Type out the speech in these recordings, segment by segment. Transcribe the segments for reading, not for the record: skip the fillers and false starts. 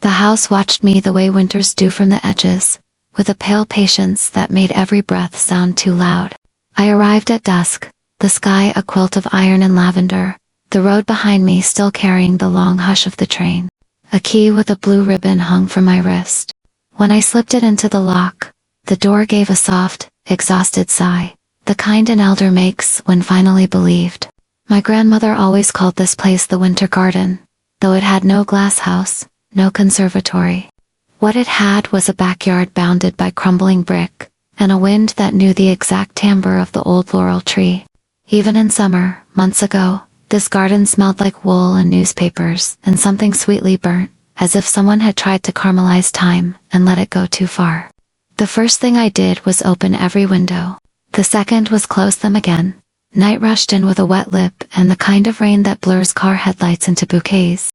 The house watched me the way winters do from the edges, with a pale patience that made every breath sound too loud. I arrived at dusk, the sky a quilt of iron and lavender, the road behind me still carrying the long hush of the train. A key with a blue ribbon hung from my wrist. When I slipped it into the lock, the door gave a soft, exhausted sigh, the kind an elder makes when finally believed. My grandmother always called this place the Winter Garden, though it had no glass house, no conservatory. What it had was a backyard bounded by crumbling brick, and a wind that knew the exact timbre of the old laurel tree. Even in summer, months ago, this garden smelled like wool and newspapers, and something sweetly burnt, as if someone had tried to caramelize time and let it go too far. The first thing I did was open every window. The second was close them again. Night rushed in with a wet lip and the kind of rain that blurs car headlights into bouquets.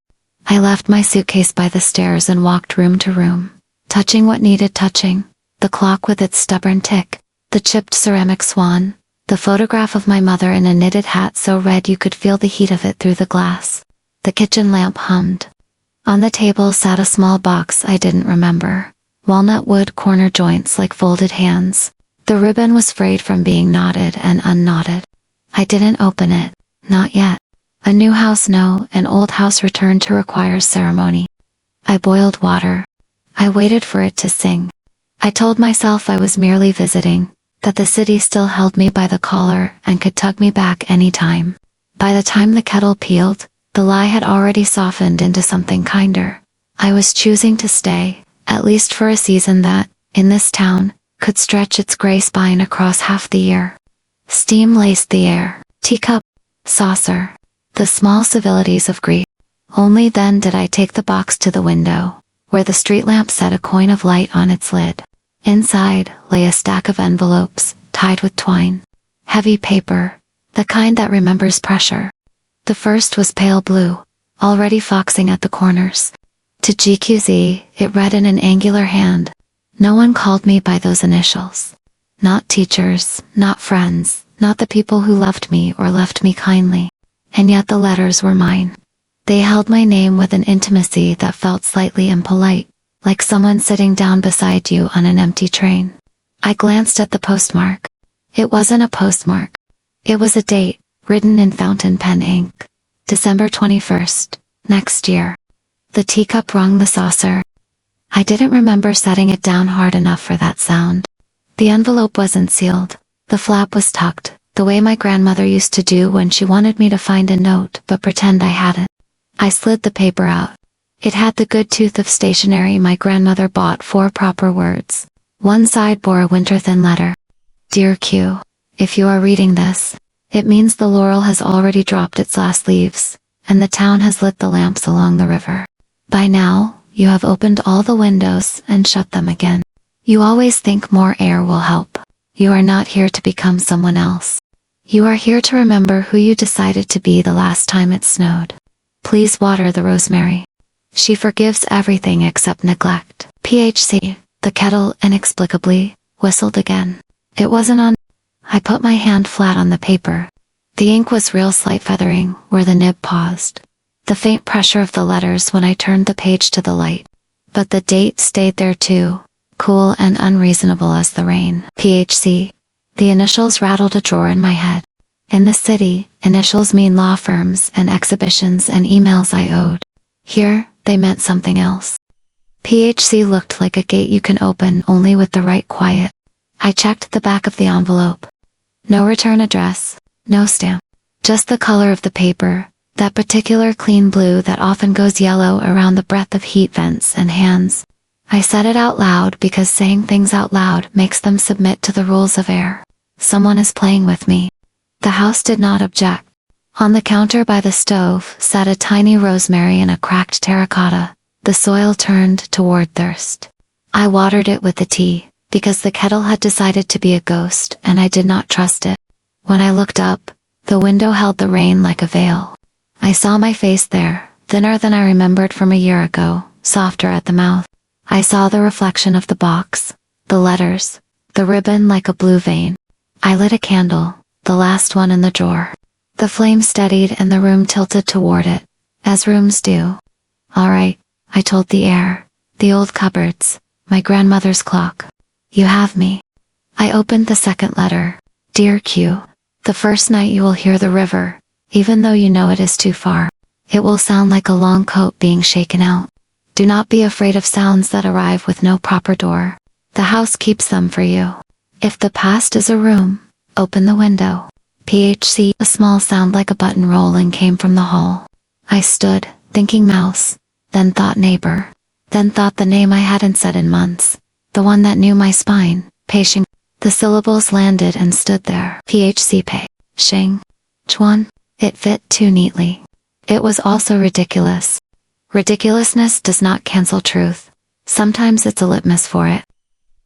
I left my suitcase by the stairs and walked room to room, touching what needed touching, the clock with its stubborn tick, the chipped ceramic swan, the photograph of my mother in a knitted hat so red you could feel the heat of it through the glass. The kitchen lamp hummed. On the table sat a small box I didn't remember, walnut wood corner joints like folded hands. The ribbon was frayed from being knotted and unknotted. I didn't open it, not yet. A new house no, an old house returned to require ceremony. I boiled water. I waited for it to sing. I told myself I was merely visiting, that the city still held me by the collar and could tug me back any time. By the time the kettle peeled, the lie had already softened into something kinder. I was choosing to stay, at least for a season that, in this town, could stretch its gray spine across half the year. Steam laced the air, teacup, saucer, the small civilities of grief. Only then did I take the box to the window, where the street lamp set a coin of light on its lid. Inside lay a stack of envelopes, tied with twine. Heavy paper, the kind that remembers pressure. The first was pale blue, already foxing at the corners. To Qingzhi, it read in an angular hand. No one called me by those initials. Not teachers, not friends, not the people who loved me or left me kindly. And yet the letters were mine. They held my name with an intimacy that felt slightly impolite, like someone sitting down beside you on an empty train. I glanced at the postmark. It wasn't a postmark. It was a date, written in fountain pen ink. December 21st, next year. The teacup rung the saucer. I didn't remember setting it down hard enough for that sound. The envelope wasn't sealed. The flap was tucked, the way my grandmother used to do when she wanted me to find a note but pretend I hadn't. I slid the paper out. It had the good tooth of stationery my grandmother bought for proper words. One side bore a winter-thin letter. Dear Q, if you are reading this, it means the laurel has already dropped its last leaves, and the town has lit the lamps along the river. By now, you have opened all the windows and shut them again. You always think more air will help. You are not here to become someone else. You are here to remember who you decided to be the last time it snowed. Please water the rosemary. She forgives everything except neglect. PHC, the kettle inexplicably whistled again. It wasn't on. I put my hand flat on the paper. The ink was real slight feathering where the nib paused. The faint pressure of the letters when I turned the page to the light. But the date stayed there too, cool and unreasonable as the rain. PHC. The initials rattled a drawer in my head. In the city, initials mean law firms and exhibitions and emails I owed. Here, they meant something else. PHC looked like a gate you can open only with the right quiet. I checked the back of the envelope. No return address, no stamp. Just the color of the paper, that particular clean blue that often goes yellow around the breadth of heat vents and hands. I said it out loud because saying things out loud makes them submit to the rules of air. Someone is playing with me. The house did not object. On the counter by the stove sat a tiny rosemary in a cracked terracotta, the soil turned toward thirst. I watered it with the tea, because the kettle had decided to be a ghost and I did not trust it. When I looked up, the window held the rain like a veil. I saw my face there, thinner than I remembered from a year ago, softer at the mouth. I saw the reflection of the box, the letters, the ribbon like a blue vein. I lit a candle, the last one in the drawer. The flame steadied and the room tilted toward it, as rooms do. All right, I told the air, the old cupboards, my grandmother's clock. You have me. I opened the second letter. Dear Q. The first night you will hear the river, even though you know it is too far. It will sound like a long coat being shaken out. Do not be afraid of sounds that arrive with no proper door. The house keeps them for you. If the past is a room, open the window. PHC. A small sound like a button rolling came from the hall. I stood, thinking mouse, then thought neighbor, then thought the name I hadn't said in months, the one that knew my spine, Pei Xingchuan. The syllables landed and stood there. PHC Pei Xingchuan. It fit too neatly. It was also ridiculous. Ridiculousness does not cancel truth. Sometimes it's a litmus for it.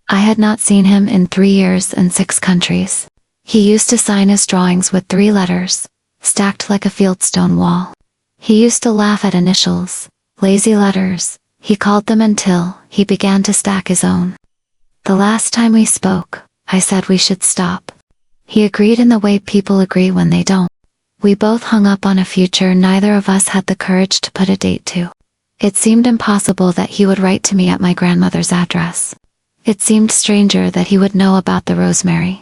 I had not seen him in 3 years and 6 countries. He used to sign his drawings with 3 letters, stacked like a fieldstone wall. He used to laugh at initials, lazy letters, he called them until he began to stack his own. The last time we spoke, I said we should stop. He agreed in the way people agree when they don't. We both hung up on a future neither of us had the courage to put a date to. It seemed impossible that he would write to me at my grandmother's address. It seemed stranger that he would know about the rosemary.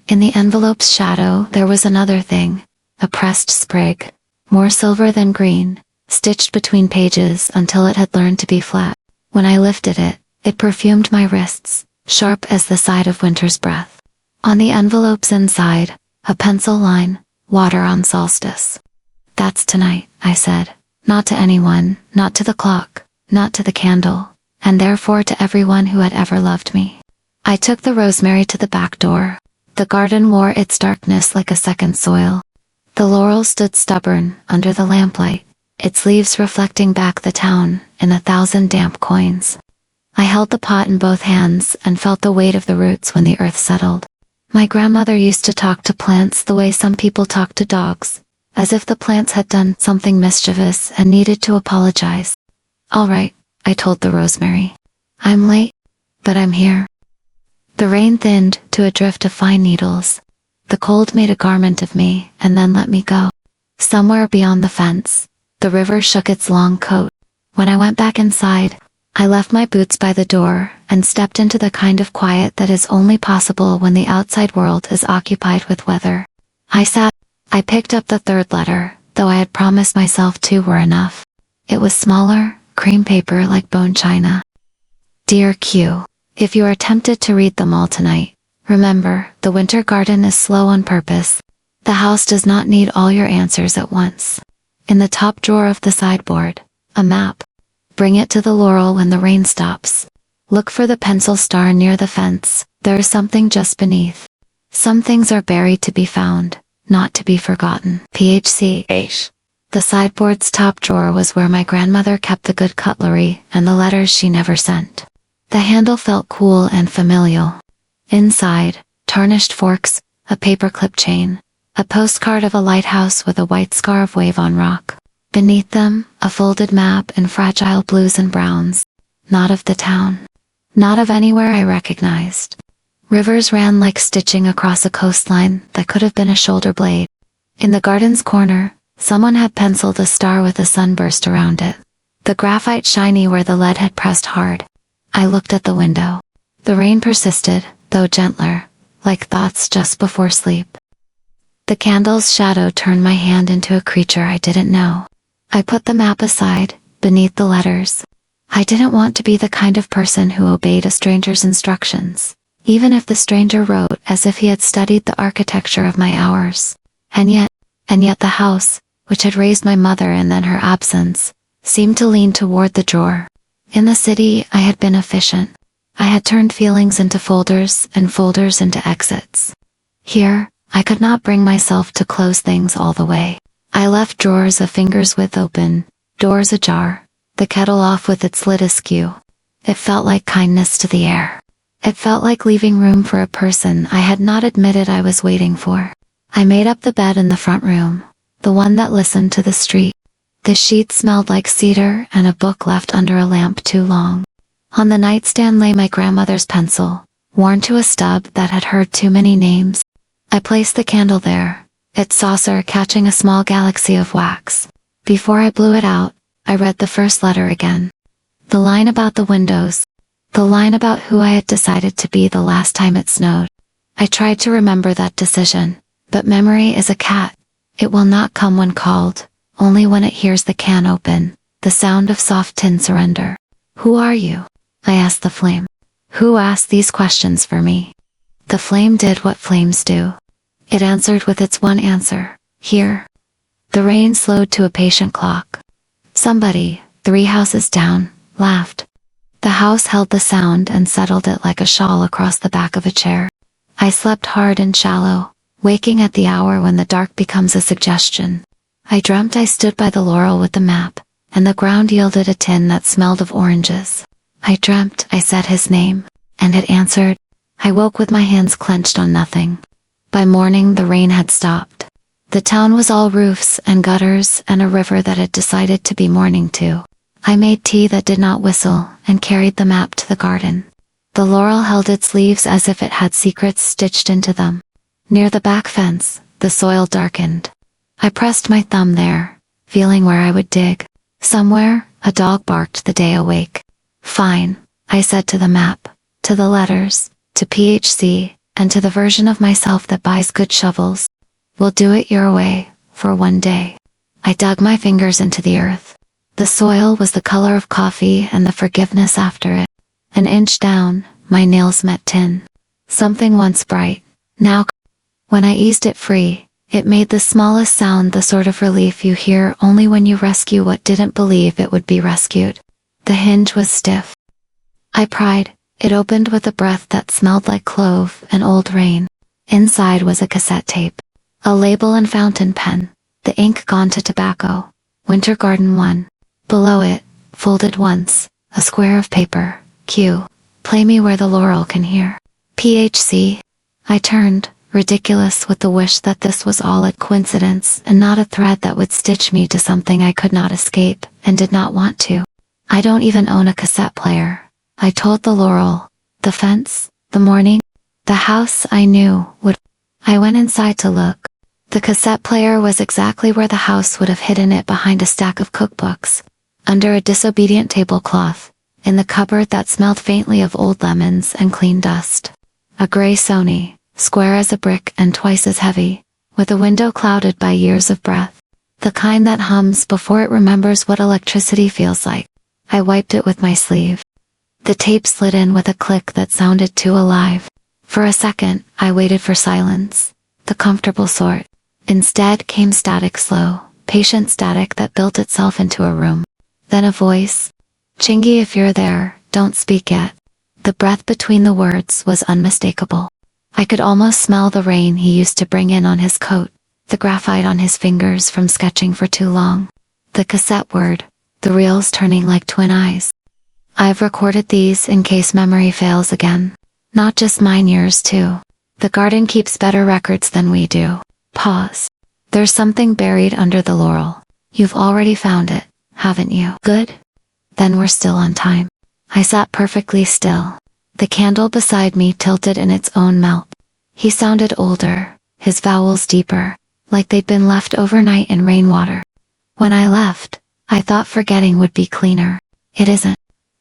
In the envelope's shadow there was another thing, a pressed sprig, more silver than green, stitched between pages until it had learned to be flat. When I lifted it, it perfumed my wrists, sharp as the side of winter's breath. On the envelope's inside, a pencil line, water on solstice. That's tonight, I said, not to anyone, not to the clock, not to the candle, and therefore to everyone who had ever loved me. I took the rosemary to the back door. The garden wore its darkness like a second soil. The laurel stood stubborn under the lamplight, its leaves reflecting back the town in 1,000 damp coins. I held the pot in both hands and felt the weight of the roots when the earth settled. My grandmother used to talk to plants the way some people talk to dogs, as if the plants had done something mischievous and needed to apologize. All right, I told the rosemary. I'm late, but I'm here. The rain thinned to a drift of fine needles. The cold made a garment of me and then let me go. Somewhere beyond the fence, the river shook its long coat. When I went back inside, I left my boots by the door and stepped into the kind of quiet that is only possible when the outside world is occupied with weather. I picked up the third letter, though I had promised myself 2 were enough. It was smaller, cream paper like bone china. Dear Q. If you are tempted to read them all tonight, remember, the winter garden is slow on purpose. The house does not need all your answers at once. In the top drawer of the sideboard, a map. Bring it to the laurel when the rain stops. Look for the pencil star near the fence, there is something just beneath. Some things are buried to be found, not to be forgotten. PHC. The sideboard's top drawer was where my grandmother kept the good cutlery and the letters she never sent. The handle felt cool and familial. Inside, tarnished forks, a paperclip chain, a postcard of a lighthouse with a white scar wave on rock. Beneath them, a folded map in fragile blues and browns. Not of the town. Not of anywhere I recognized. Rivers ran like stitching across a coastline that could have been a shoulder blade. In the garden's corner, someone had penciled a star with a sunburst around it. The graphite shiny where the lead had pressed hard. I looked at the window. The rain persisted, though gentler, like thoughts just before sleep. The candle's shadow turned my hand into a creature I didn't know. I put the map aside, beneath the letters. I didn't want to be the kind of person who obeyed a stranger's instructions, even if the stranger wrote as if he had studied the architecture of my hours. And yet the house, which had raised my mother and then her absence, seemed to lean toward the drawer. In the city, I had been efficient. I had turned feelings into folders and folders into exits. Here, I could not bring myself to close things all the way. I left drawers a finger's width open, doors ajar, the kettle off with its lid askew. It felt like kindness to the air. It felt like leaving room for a person I had not admitted I was waiting for. I made up the bed in the front room, the one that listened to the street. The sheets smelled like cedar and a book left under a lamp too long. On the nightstand lay my grandmother's pencil, worn to a stub that had heard too many names. I placed the candle there, its saucer catching a small galaxy of wax. Before I blew it out, I read the first letter again. The line about the windows. The line about who I had decided to be the last time it snowed. I tried to remember that decision, but memory is a cat. It will not come when called, only when it hears the can open, the sound of soft tin surrender. Who are you? I asked the flame. Who asked these questions for me? The flame did what flames do. It answered with its one answer, here. The rain slowed to a patient clock. Somebody, 3 houses down, laughed. The house held the sound and settled it like a shawl across the back of a chair. I slept hard and shallow, waking at the hour when the dark becomes a suggestion. I dreamt I stood by the laurel with the map, and the ground yielded a tin that smelled of oranges. I dreamt I said his name, and it answered. I woke with my hands clenched on nothing. By morning the rain had stopped. The town was all roofs and gutters and a river that had decided to be mourning too. I made tea that did not whistle and carried the map to the garden. The laurel held its leaves as if it had secrets stitched into them. Near the back fence, the soil darkened. I pressed my thumb there, feeling where I would dig. Somewhere, a dog barked the day awake. Fine, I said to the map, to the letters, to PHC, and to the version of myself that buys good shovels. We'll do it your way, for one day. I dug my fingers into the earth. The soil was the color of coffee and the forgiveness after it. An inch down, my nails met tin. Something once bright, now. When I eased it free, it made the smallest sound, the sort of relief you hear only when you rescue what didn't believe it would be rescued. The hinge was stiff. I pried. It opened with a breath that smelled like clove and old rain. Inside was a cassette tape. A label and fountain pen. The ink gone to tobacco. Winter Garden 1. Below it, folded once, a square of paper. Q. Play me where the laurel can hear. PHC. I turned, ridiculous with the wish that this was all a coincidence and not a thread that would stitch me to something I could not escape and did not want to. I don't even own a cassette player. I told the laurel, the fence, the morning, the house I knew would. I went inside to look. The cassette player was exactly where the house would have hidden it, behind a stack of cookbooks, under a disobedient tablecloth, in the cupboard that smelled faintly of old lemons and clean dust. A gray Sony, square as a brick and twice as heavy, with a window clouded by years of breath. The kind that hums before it remembers what electricity feels like. I wiped it with my sleeve. The tape slid in with a click that sounded too alive. For a second, I waited for silence, the comfortable sort. Instead came static, slow, patient static that built itself into a room. Then a voice. Qingzhi, if you're there, don't speak yet. The breath between the words was unmistakable. I could almost smell the rain he used to bring in on his coat, the graphite on his fingers from sketching for too long. The cassette word, the reels turning like twin eyes. I've recorded these in case memory fails again. Not just mine, yours too. The garden keeps better records than we do. Pause. There's something buried under the laurel. You've already found it, haven't you? Good. Then we're still on time. I sat perfectly still. The candle beside me tilted in its own melt. He sounded older, his vowels deeper, like they'd been left overnight in rainwater. When I left, I thought forgetting would be cleaner. It isn't.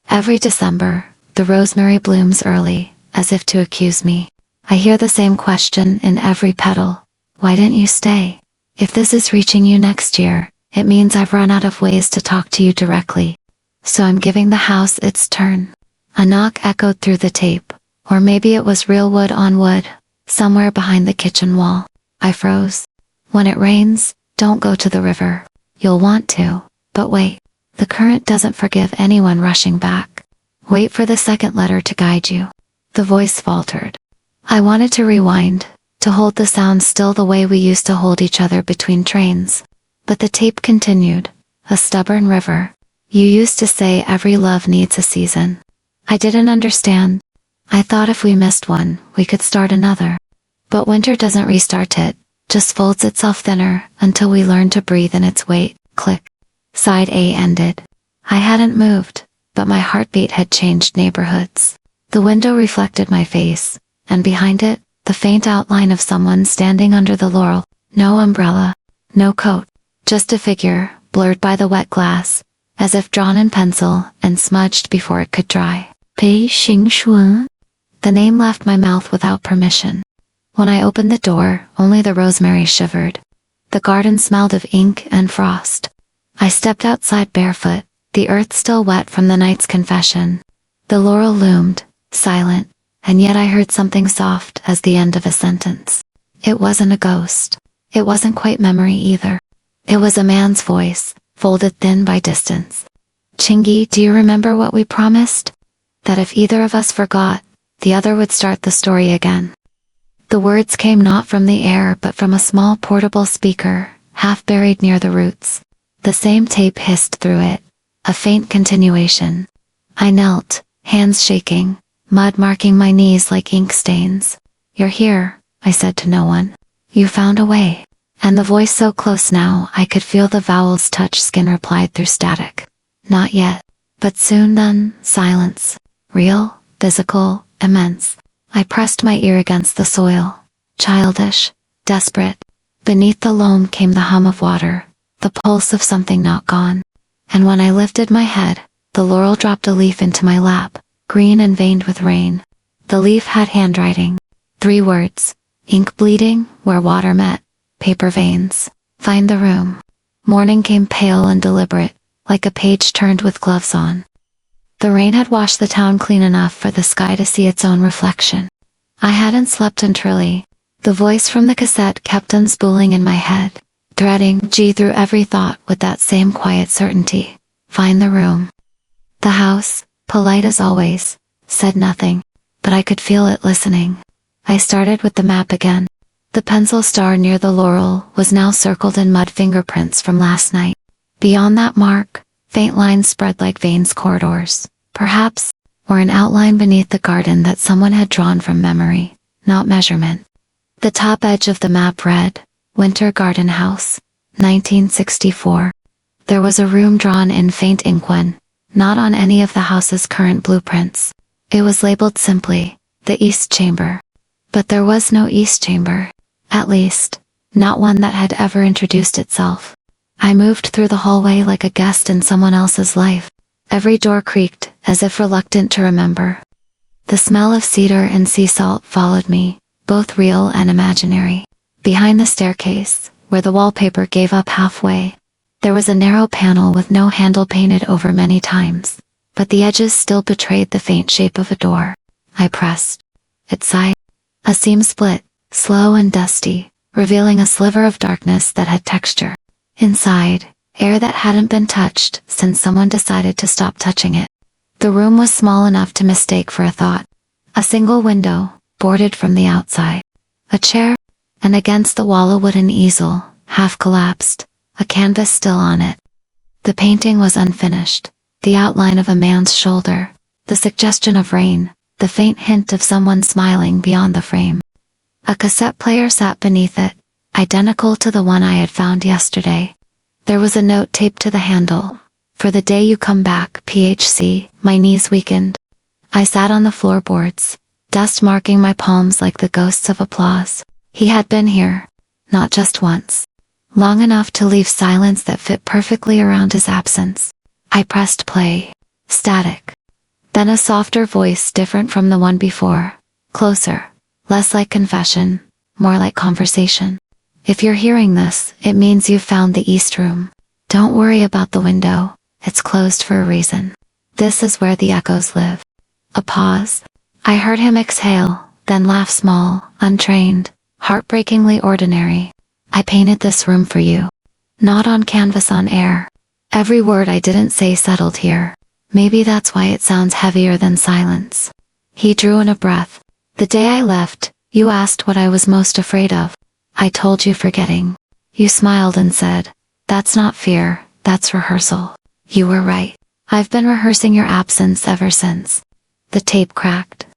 Every December, the rosemary blooms early, as if to accuse me. I hear the same question in every petal. Why didn't you stay? If this is reaching you next year, it means I've run out of ways to talk to you directly. So I'm giving the house its turn. A knock echoed through the tape, or maybe it was real wood on wood, somewhere behind the kitchen wall. I froze. When it rains, don't go to the river. You'll want to, but wait. The current doesn't forgive anyone rushing back. Wait for the second letter to guide you. The voice faltered. I wanted to rewind, to hold the sound still the way we used to hold each other between trains. But the tape continued. A stubborn river. You used to say every love needs a season. I didn't understand. I thought if we missed one, we could start another. But winter doesn't restart it, just folds itself thinner until we learn to breathe in its weight. Click. Side A ended. I hadn't moved, but my heartbeat had changed neighborhoods. The window reflected my face, and behind it, the faint outline of someone standing under the laurel. No umbrella, no coat, just a figure, blurred by the wet glass, as if drawn in pencil and smudged before it could dry. Pei Xingchuan. The name left my mouth without permission. When I opened the door, only the rosemary shivered. The garden smelled of ink and frost. I stepped outside barefoot, the earth still wet from the night's confession. The laurel loomed, silent, and yet I heard something soft as the end of a sentence. It wasn't a ghost. It wasn't quite memory either. It was a man's voice, folded thin by distance. Qingzhi, do you remember what we promised? That if either of us forgot, the other would start the story again. The words came not from the air but from a small portable speaker, half buried near the roots. The same tape hissed through it, a faint continuation. I knelt, hands shaking, mud marking my knees like ink stains. You're here, I said to no one. You found a way. And the voice so close now I could feel the vowels touch skin replied through static. Not yet. But soon then, silence. Real, physical, immense. I pressed my ear against the soil. Childish, desperate. Beneath the loam came the hum of water, the pulse of something not gone. And when I lifted my head, the laurel dropped a leaf into my lap, green and veined with rain. The leaf had handwriting. 3 words. Ink bleeding, where water met. Paper veins. Find the room. Morning came pale and deliberate, like a page turned with gloves on. The rain had washed the town clean enough for the sky to see its own reflection. I hadn't slept entirely. The voice from the cassette kept unspooling in my head, threading G through every thought with that same quiet certainty. Find the room. The house, polite as always, said nothing, but I could feel it listening. I started with the map again. The pencil star near the laurel was now circled in mud fingerprints from last night. Beyond that mark, faint lines spread like veins corridors, perhaps, or an outline beneath the garden that someone had drawn from memory, not measurement. The top edge of the map read, Winter Garden House, 1964. There was a room drawn in faint inkwhen, not on any of the house's current blueprints. It was labeled simply, the East Chamber. But there was no East Chamber. At least, not one that had ever introduced itself. I moved through the hallway like a guest in someone else's life. Every door creaked, as if reluctant to remember. The smell of cedar and sea salt followed me, both real and imaginary. Behind the staircase, where the wallpaper gave up halfway, there was a narrow panel with no handle painted over many times, but the edges still betrayed the faint shape of a door. I pressed. It sighed. A seam split, slow and dusty, revealing a sliver of darkness that had texture. Inside, air that hadn't been touched since someone decided to stop touching it. The room was small enough to mistake for a thought. A single window, boarded from the outside. A chair, and against the wall a wooden easel, half collapsed, a canvas still on it. The painting was unfinished, the outline of a man's shoulder, the suggestion of rain, the faint hint of someone smiling beyond the frame. A cassette player sat beneath it, identical to the one I had found yesterday. There was a note taped to the handle. For the day you come back, PHC. My knees weakened. I sat on the floorboards, dust marking my palms like the ghosts of applause. He had been here, not just once. Long enough to leave silence that fit perfectly around his absence. I pressed play. Static. Then a softer voice different from the one before. Closer. Less like confession, more like conversation. If you're hearing this, it means you've found the East Room. Don't worry about the window, it's closed for a reason. This is where the echoes live. A pause. I heard him exhale, then laugh small, untrained, heartbreakingly ordinary. I painted this room for you. Not on canvas, on air. Every word I didn't say settled here. Maybe that's why it sounds heavier than silence. He drew in a breath. The day I left, you asked what I was most afraid of. I told you forgetting. You smiled and said, that's not fear, that's rehearsal. You were right. I've been rehearsing your absence ever since. The tape cracked.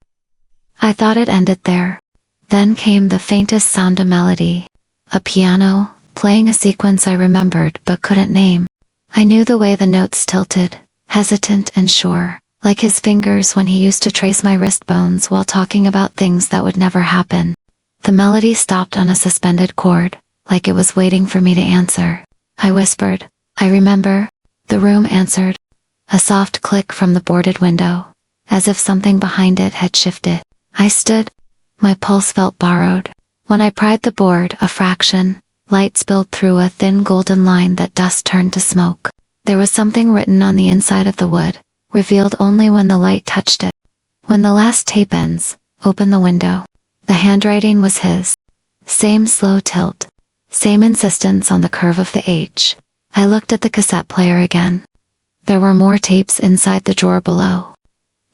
I thought it ended there. Then came the faintest sound, a melody. A piano, playing a sequence I remembered but couldn't name. I knew the way the notes tilted, hesitant and sure, like his fingers when he used to trace my wrist bones while talking about things that would never happen. The melody stopped on a suspended chord, like it was waiting for me to answer. I whispered, I remember. The room answered. A soft click from the boarded window, as if something behind it had shifted. I stood. My pulse felt borrowed. When I pried the board a fraction, light spilled through a thin golden line that dust turned to smoke. There was something written on the inside of the wood, revealed only when the light touched it. When the last tape ends, open the window. The handwriting was his. Same slow tilt. Same insistence on the curve of the H. I looked at the cassette player again. There were more tapes inside the drawer below.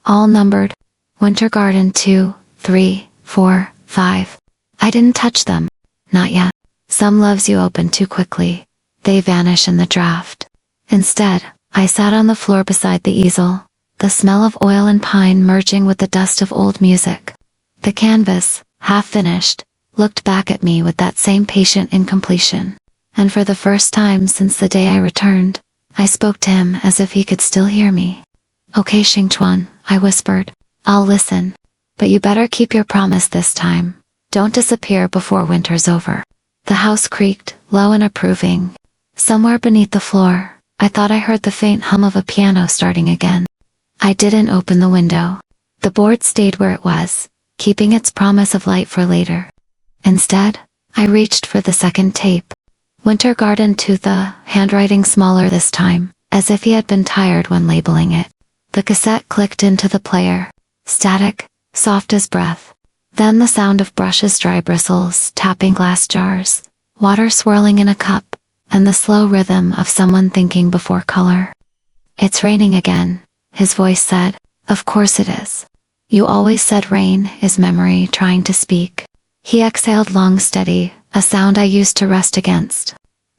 All numbered. Winter Garden 2, 3, 4, 5. I didn't touch them. Not yet. Some loves you open too quickly. They vanish in the draft. Instead, I sat on the floor beside the easel, the smell of oil and pine merging with the dust of old music. The canvas, half finished, looked back at me with that same patient incompletion. And for the first time since the day I returned, I spoke to him as if he could still hear me. Okay, Qingchuan, I whispered. I'll listen. But you better keep your promise this time. Don't disappear before winter's over. The house creaked, low and approving. Somewhere beneath the floor, I thought I heard the faint hum of a piano starting again. I didn't open the window. The board stayed where it was, keeping its promise of light for later. Instead, I reached for the second tape. Winter Garden 2, the handwriting smaller this time, as if he had been tired when labeling it. The cassette clicked into the player. Static, soft as breath. Then the sound of brushes, dry bristles, tapping glass jars, water swirling in a cup, and the slow rhythm of someone thinking before color. It's raining again, his voice said. Of course it is. You always said rain is memory trying to speak. He exhaled long, steady, a sound I used to rest against.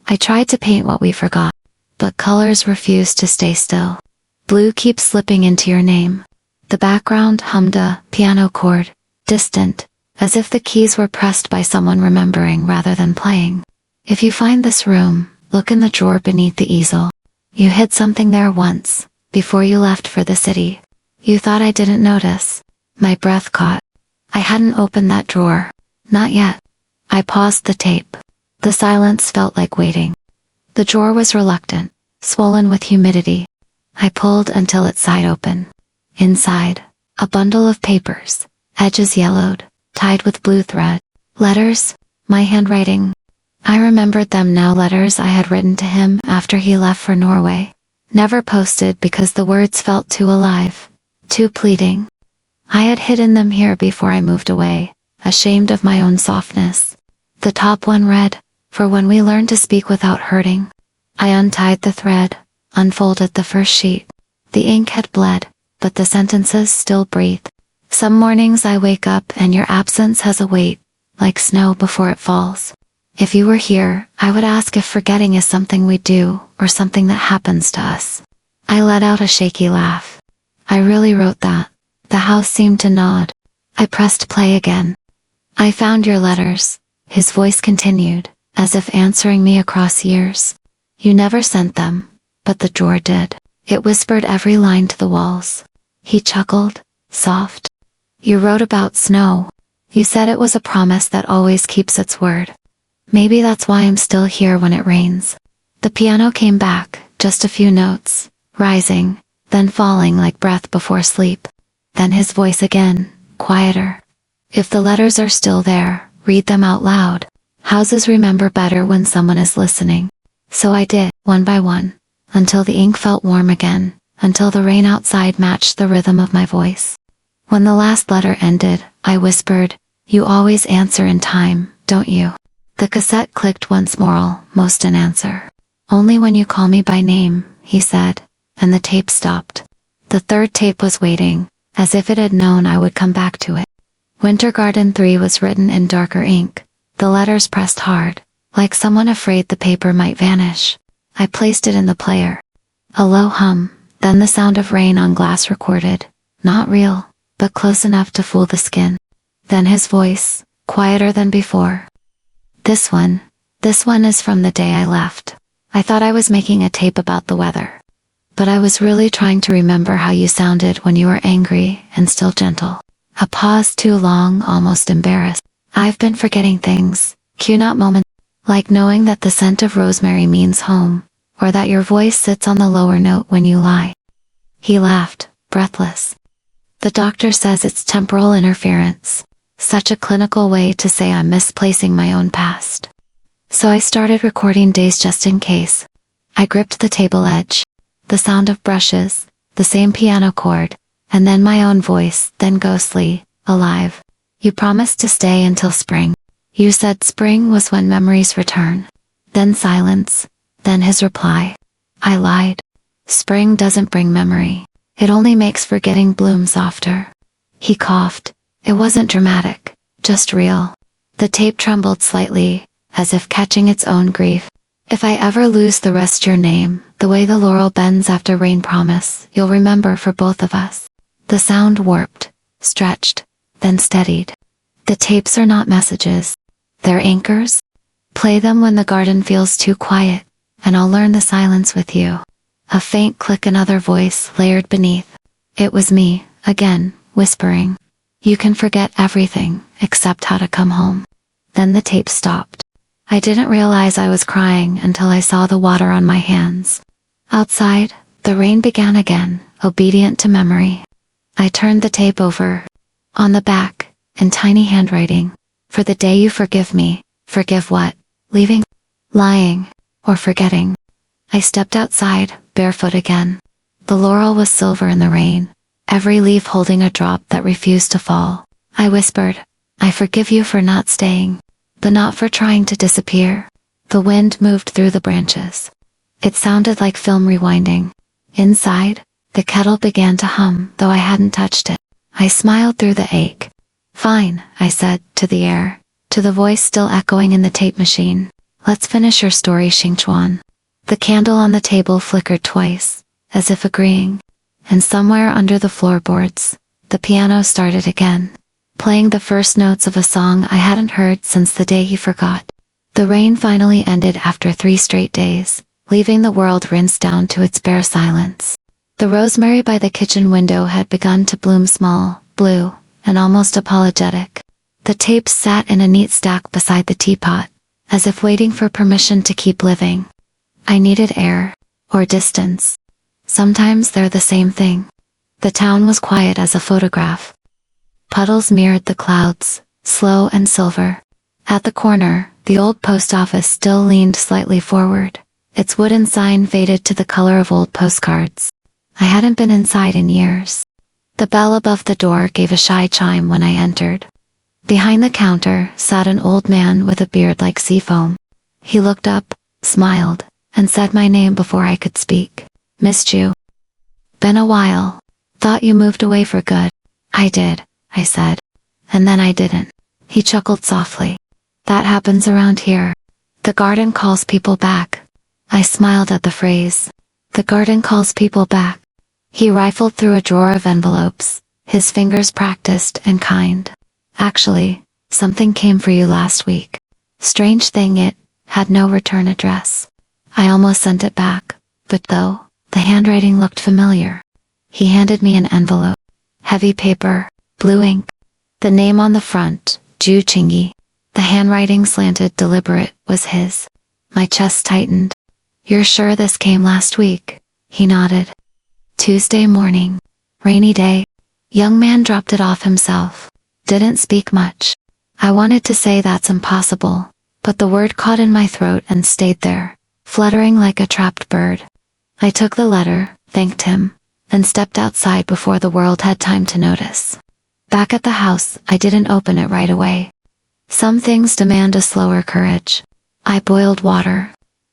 I tried to paint what we forgot, but colors refused to stay still. Blue keeps slipping into your name. The background hummed a piano chord, distant, as if the keys were pressed by someone remembering rather than playing. If you find this room, look in the drawer beneath the easel. You hid something there once, before you left for the city. You thought I didn't notice. My breath caught. I hadn't opened that drawer. Not yet. I paused the tape. The silence felt like waiting. The drawer was reluctant, swollen with humidity. I pulled until it sighed open. Inside, a bundle of papers, edges yellowed, tied with blue thread. Letters, my handwriting. I remembered them now, letters I had written to him after he left for Norway. Never posted because the words felt too alive, too pleading. I had hidden them here before I moved away, ashamed of my own softness. The top one read, "For when we learn to speak without hurting." I untied the thread, unfolded the first sheet. The ink had bled, but the sentences still breathed. Some mornings I wake up and your absence has a weight, like snow before it falls. If you were here, I would ask if forgetting is something we do, or something that happens to us. I let out a shaky laugh. I really wrote that. The house seemed to nod. I pressed play again. I found your letters, his voice continued, as if answering me across years. You never sent them, but the drawer did. It whispered every line to the walls. He chuckled, soft. You wrote about snow. You said it was a promise that always keeps its word. Maybe that's why I'm still here when it rains. The piano came back, just a few notes, rising, then falling like breath before sleep. Then his voice again, quieter. If the letters are still there, read them out loud. Houses remember better when someone is listening. So I did, one by one, until the ink felt warm again, until the rain outside matched the rhythm of my voice. When the last letter ended, I whispered, "You always answer in time, don't you?" The cassette clicked once more, almost an answer. "Only when you call me by name," he said, and the tape stopped. The third tape was waiting, as if it had known I would come back to it. Winter Garden 3 was written in darker ink, the letters pressed hard, like someone afraid the paper might vanish. I placed it in the player. A low hum, then the sound of rain on glass recorded, not real, but close enough to fool the skin. Then his voice, quieter than before. This one is from the day I left. I thought I was making a tape about the weather. But I was really trying to remember how you sounded when you were angry and still gentle. A pause too long, almost embarrassed. I've been forgetting things, cue not moments, like knowing that the scent of rosemary means home, or that your voice sits on the lower note when you lie." He laughed, breathless. "The doctor says it's temporal interference." Such a clinical way to say I'm misplacing my own past. So I started recording days just in case. I gripped the table edge. The sound of brushes, the same piano chord, and then my own voice, then ghostly, alive. "You promised to stay until spring. You said spring was when memories return." Then silence, then his reply. I lied. Spring doesn't bring memory. It only makes forgetting bloom softer. He coughed. It wasn't dramatic, just real. The tape trembled slightly, as if catching its own grief. "If I ever lose the rest your name, the way the laurel bends after rain promise, you'll remember for both of us." The sound warped, stretched, then steadied. The tapes are not messages. They're anchors. Play them when the garden feels too quiet, and I'll learn the silence with you. A faint click, another voice layered beneath. It was me, again, whispering. "You can forget everything, except how to come home." Then the tape stopped. I didn't realize I was crying until I saw the water on my hands. Outside, the rain began again, obedient to memory. I turned the tape over. On the back, in tiny handwriting, "For the day you forgive me." Forgive what? Leaving? Lying? Or forgetting? I stepped outside, barefoot again. The laurel was silver in the rain, every leaf holding a drop that refused to fall. I whispered, "I forgive you for not staying, but not for trying to disappear." The wind moved through the branches. It sounded like film rewinding. Inside, the kettle began to hum, though I hadn't touched it. I smiled through the ache. "Fine," I said, to the air, to the voice still echoing in the tape machine. "Let's finish your story, Qingchuan." The candle on the table flickered twice, as if agreeing. And somewhere under the floorboards, the piano started again, playing the first notes of a song I hadn't heard since the day he forgot. The rain finally ended after 3 straight days, leaving the world rinsed down to its bare silence. The rosemary by the kitchen window had begun to bloom small, blue, and almost apologetic. The tapes sat in a neat stack beside the teapot, as if waiting for permission to keep living. I needed air, or distance. Sometimes they're the same thing. The town was quiet as a photograph. Puddles mirrored the clouds, slow and silver. At the corner, the old post office still leaned slightly forward. Its wooden sign faded to the color of old postcards. I hadn't been inside in years. The bell above the door gave a shy chime when I entered. Behind the counter sat an old man with a beard like seafoam. He looked up, smiled, and said my name before I could speak. "Missed you. Been a while. Thought you moved away for good." "I did," I said. "And then I didn't." He chuckled softly. "That happens around here. The garden calls people back." I smiled at the phrase. The garden calls people back. He rifled through a drawer of envelopes, his fingers practiced and kind. "Actually, something came for you last week. Strange thing, it had no return address. I almost sent it back, but though, the handwriting looked familiar." He handed me an envelope. Heavy paper, blue ink. The name on the front, Ju Qingzhi. The handwriting slanted, deliberate, was his. My chest tightened. "You're sure this came last week?" He nodded. "Tuesday morning. Rainy day." Young man dropped it off himself. Didn't speak much. I wanted to say that's impossible, but the word caught in my throat and stayed there, fluttering like a trapped bird. I took the letter, thanked him, then stepped outside before the world had time to notice. Back at the house, I didn't open it right away. Some things demand a slower courage. I boiled water,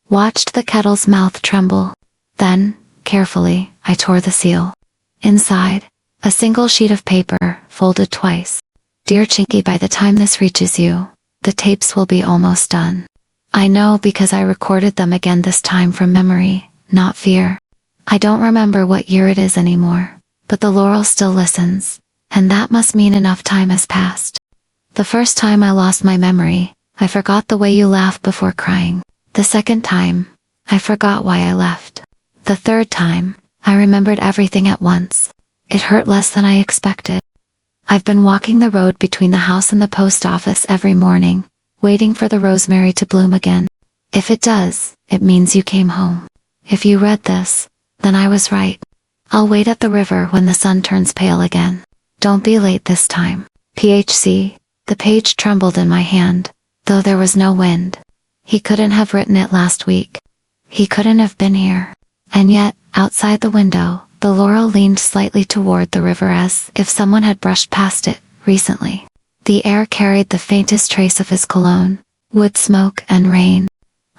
watched the kettle's mouth tremble. Then, carefully, I tore the seal. Inside, a single sheet of paper, folded twice. "Dear Qingzhi, by the time this reaches you, the tapes will be almost done. I know because I recorded them again this time from memory, not fear. I don't remember what year it is anymore, but the laurel still listens, and that must mean enough time has passed. The first time I lost my memory, I forgot the way you laughed before crying. The second time, I forgot why I left. The third time, I remembered everything at once. It hurt less than I expected. I've been walking the road between the house and the post office every morning, waiting for the rosemary to bloom again. If it does, it means you came home. If you read this, then I was right. I'll wait at the river when the sun turns pale again. Don't be late this time. PHC. The page trembled in my hand, though there was no wind. He couldn't have written it last week. He couldn't have been here. And yet, outside the window, the laurel leaned slightly toward the river as if someone had brushed past it recently. The air carried the faintest trace of his cologne, wood smoke and rain.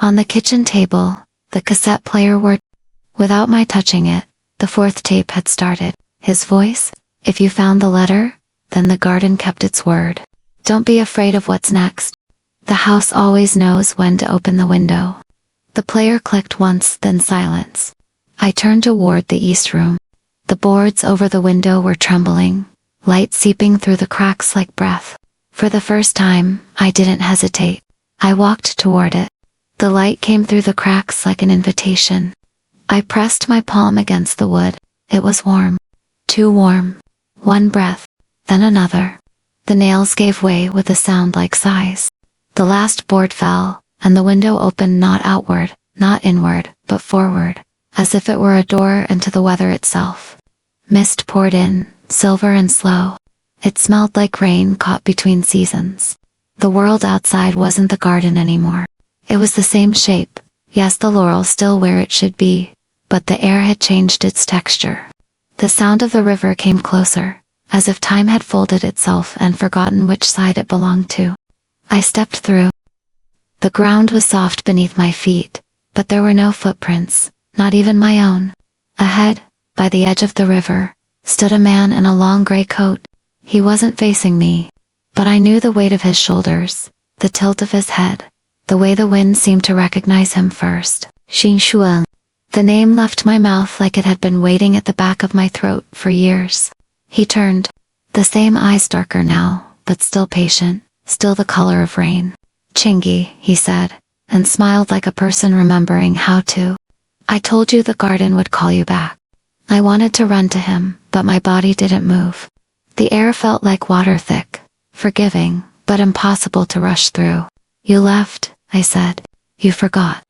On the kitchen table, the cassette player worked. Without my touching it, the fourth tape had started. His voice, if you found the letter, then the garden kept its word. Don't be afraid of what's next. The house always knows when to open the window. The player clicked once, then silence. I turned toward the east room. The boards over the window were trembling, light seeping through the cracks like breath. For the first time, I didn't hesitate. I walked toward it. The light came through the cracks like an invitation. I pressed my palm against the wood. It was warm. Too warm. One breath, then another. The nails gave way with a sound like sighs. The last board fell, and the window opened not outward, not inward, but forward, as if it were a door into the weather itself. Mist poured in, silver and slow. It smelled like rain caught between seasons. The world outside wasn't the garden anymore. It was the same shape, yes, the laurel still where it should be, but the air had changed its texture. The sound of the river came closer, as if time had folded itself and forgotten which side it belonged to. I stepped through. The ground was soft beneath my feet, but there were no footprints, not even my own. Ahead, by the edge of the river, stood a man in a long gray coat. He wasn't facing me, but I knew the weight of his shoulders, the tilt of his head, the way the wind seemed to recognize him first. Xingchuan. The name left my mouth like it had been waiting at the back of my throat for years. He turned. The same eyes, darker now, but still patient, still the color of rain. Qingzhi, he said, and smiled like a person remembering how to. I told you the garden would call you back. I wanted to run to him, but my body didn't move. The air felt like water, thick, forgiving, but impossible to rush through. You left, I said. You forgot.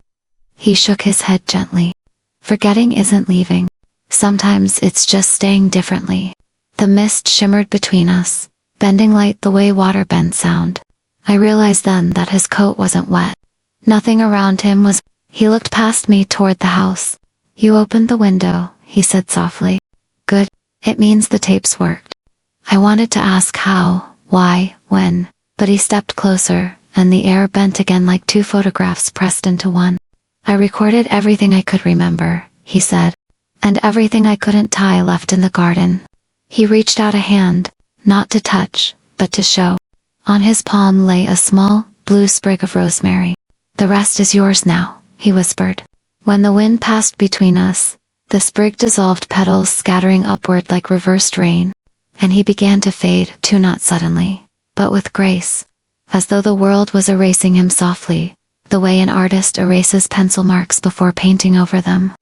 He shook his head gently. Forgetting isn't leaving. Sometimes it's just staying differently. The mist shimmered between us, bending light the way water bends sound. I realized then that his coat wasn't wet. Nothing around him was. He looked past me toward the house. You opened the window, he said softly. Good. It means the tapes worked. I wanted to ask how, why, when, but he stepped closer, and the air bent again like two photographs pressed into one. I recorded everything I could remember, he said, and everything I couldn't tie left in the garden. He reached out a hand, not to touch, but to show. On his palm lay a small, blue sprig of rosemary. The rest is yours now, he whispered. When the wind passed between us, the sprig dissolved, petals scattering upward like reversed rain, and he began to fade, too, not suddenly, but with grace, as though the world was erasing him softly, the way an artist erases pencil marks before painting over them.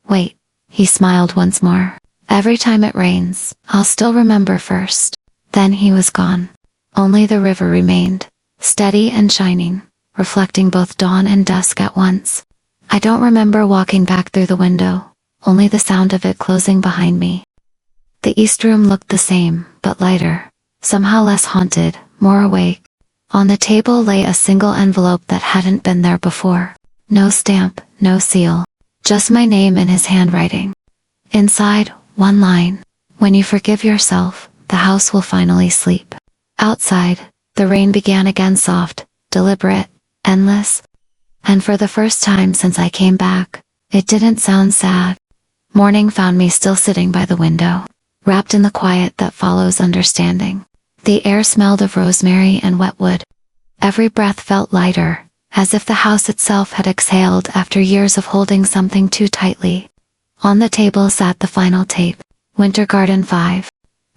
Wait, he smiled once more. Every time it rains, I'll still remember first. Then he was gone. Only the river remained, steady and shining, reflecting both dawn and dusk at once. I don't remember walking back through the window, only the sound of it closing behind me. The east room looked the same, but lighter, somehow less haunted, more awake. On the table lay a single envelope that hadn't been there before. No stamp, no seal. Just my name in his handwriting. Inside, one line. When you forgive yourself, the house will finally sleep. Outside, the rain began again, soft, deliberate, endless. And for the first time since I came back, it didn't sound sad. Morning found me still sitting by the window, wrapped in the quiet that follows understanding. The air smelled of rosemary and wet wood. Every breath felt lighter, as if the house itself had exhaled after years of holding something too tightly. On the table sat the final tape, Winter Garden 5.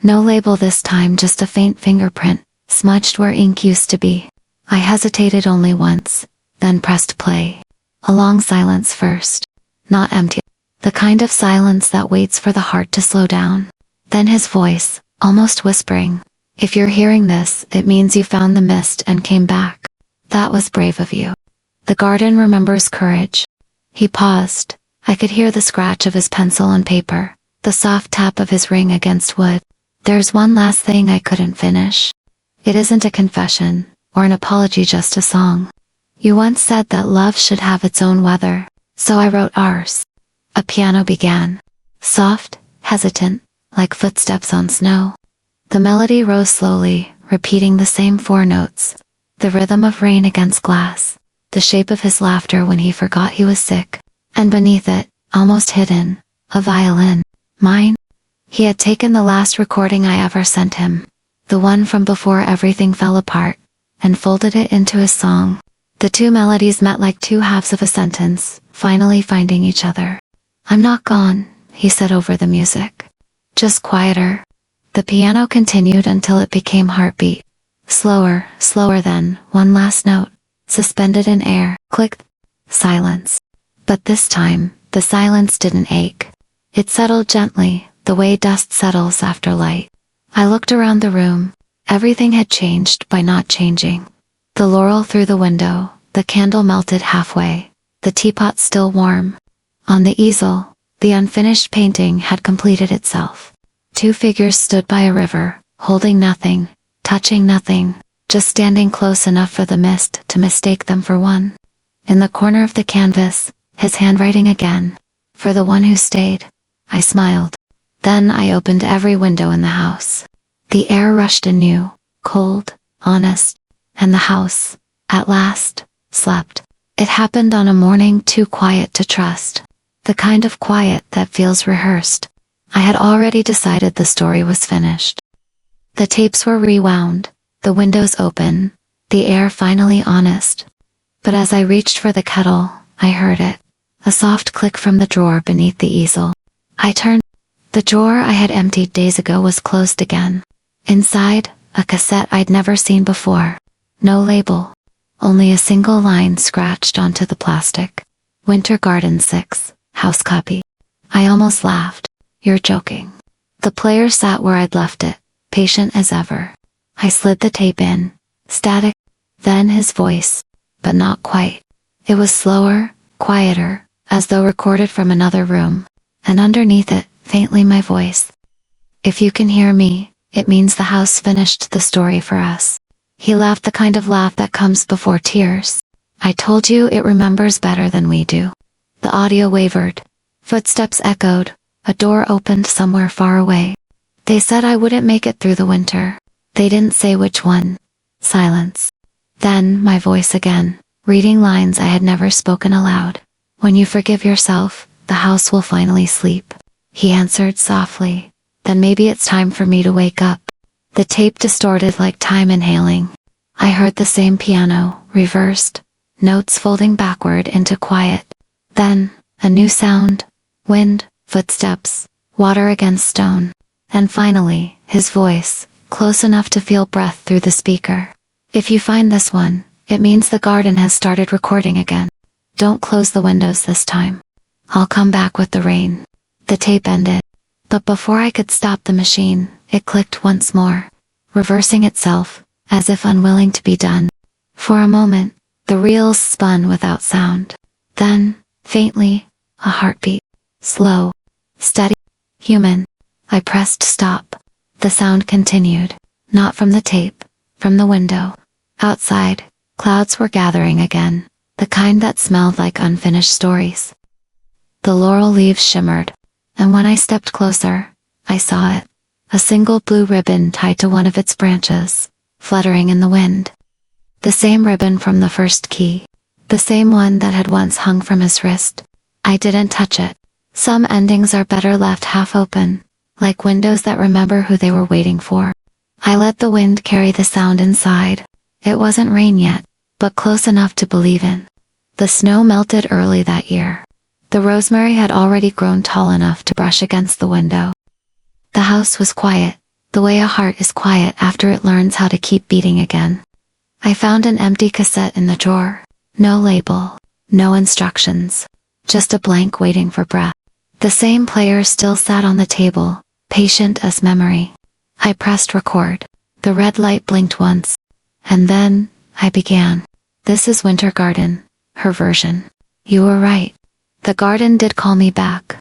No label this time, just a faint fingerprint, smudged where ink used to be. I hesitated only once, then pressed play. A long silence first. Not empty. The kind of silence that waits for the heart to slow down. Then his voice, almost whispering. If you're hearing this, it means you found the mist and came back. That was brave of you. The garden remembers courage. He paused, I could hear the scratch of his pencil on paper, the soft tap of his ring against wood. There's one last thing I couldn't finish. It isn't a confession, or an apology, just a song. You once said that love should have its own weather, so I wrote ours. A piano began. Soft, hesitant, like footsteps on snow. The melody rose slowly, repeating the same 4 notes. The rhythm of rain against glass. The shape of his laughter when he forgot he was sick. And beneath it, almost hidden, a violin. Mine? He had taken the last recording I ever sent him. The one from before everything fell apart. And folded it into his song. The 2 melodies met like 2 halves of a sentence, finally finding each other. I'm not gone, he said over the music. Just quieter. The piano continued until it became heartbeat. Slower, slower, then, one last note. Suspended in air. Clicked. Silence. But this time, the silence didn't ache. It settled gently, the way dust settles after light. I looked around the room. Everything had changed by not changing. The laurel through the window, the candle melted halfway, the teapot still warm. On the easel, the unfinished painting had completed itself. 2 figures stood by a river, holding nothing, touching nothing, just standing close enough for the mist to mistake them for one. In the corner of the canvas, his handwriting again. For the one who stayed. I smiled. Then I opened every window in the house. The air rushed anew, cold, honest, and the house, at last, slept. It happened on a morning too quiet to trust. The kind of quiet that feels rehearsed. I had already decided the story was finished. The tapes were rewound, the windows open, the air finally honest. But as I reached for the kettle, I heard it. A soft click from the drawer beneath the easel. I turned. The drawer I had emptied days ago was closed again. Inside, a cassette I'd never seen before. No label. Only a single line scratched onto the plastic. Winter Garden 6, house copy. I almost laughed. You're joking. The player sat where I'd left it, patient as ever. I slid the tape in. Static. Then his voice. But not quite. It was slower, quieter, as though recorded from another room. And underneath it, faintly, my voice. If you can hear me, it means the house finished the story for us. He laughed, the kind of laugh that comes before tears. I told you it remembers better than we do. The audio wavered. Footsteps echoed. A door opened somewhere far away. They said I wouldn't make it through the winter. They didn't say which one. Silence. Then my voice again, reading lines I had never spoken aloud. When you forgive yourself, the house will finally sleep. He answered softly. Then maybe it's time for me to wake up. The tape distorted like time inhaling. I heard the same piano, reversed, notes folding backward into quiet. Then, a new sound. Wind, footsteps, water against stone. And finally, his voice, close enough to feel breath through the speaker. If you find this one, it means the garden has started recording again. Don't close the windows this time. I'll come back with the rain. The tape ended. But before I could stop the machine, it clicked once more, reversing itself, as if unwilling to be done. For a moment, the reels spun without sound. Then, faintly, a heartbeat. Slow, steady, human. I pressed stop. The sound continued, not from the tape, from the window. Outside, clouds were gathering again, the kind that smelled like unfinished stories. The laurel leaves shimmered, and when I stepped closer, I saw it. A single blue ribbon tied to one of its branches, fluttering in the wind. The same ribbon from the first key. The same one that had once hung from his wrist. I didn't touch it. Some endings are better left half open, like windows that remember who they were waiting for. I let the wind carry the sound inside. It wasn't rain yet, but close enough to believe in. The snow melted early that year. The rosemary had already grown tall enough to brush against the window. The house was quiet, the way a heart is quiet after it learns how to keep beating again. I found an empty cassette in the drawer. No label, no instructions, just a blank waiting for breath. The same player still sat on the table, patient as memory. I pressed record. The red light blinked once. And then, I began. This is Winter Garden, her version. You were right. The garden did call me back.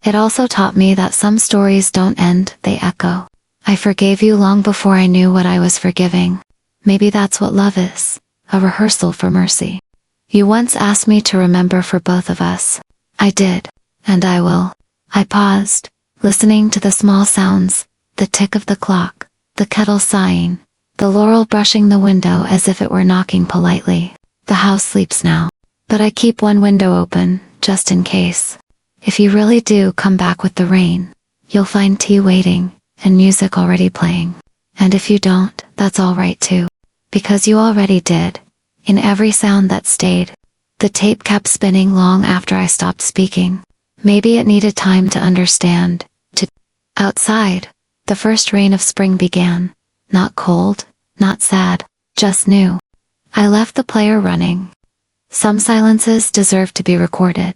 It also taught me that some stories don't end, they echo. I forgave you long before I knew what I was forgiving. Maybe that's what love is, a rehearsal for mercy. You once asked me to remember for both of us. I did, and I will. I paused, listening to the small sounds, the tick of the clock, the kettle sighing, the laurel brushing the window as if it were knocking politely. The house sleeps now, but I keep one window open, just in case. If you really do come back with the rain, you'll find tea waiting, and music already playing. And if you don't, that's all right too. Because you already did. In every sound that stayed. The tape kept spinning long after I stopped speaking. Maybe it needed time to understand. Outside, the first rain of spring began. Not cold, not sad, just new. I left the player running. Some silences deserve to be recorded.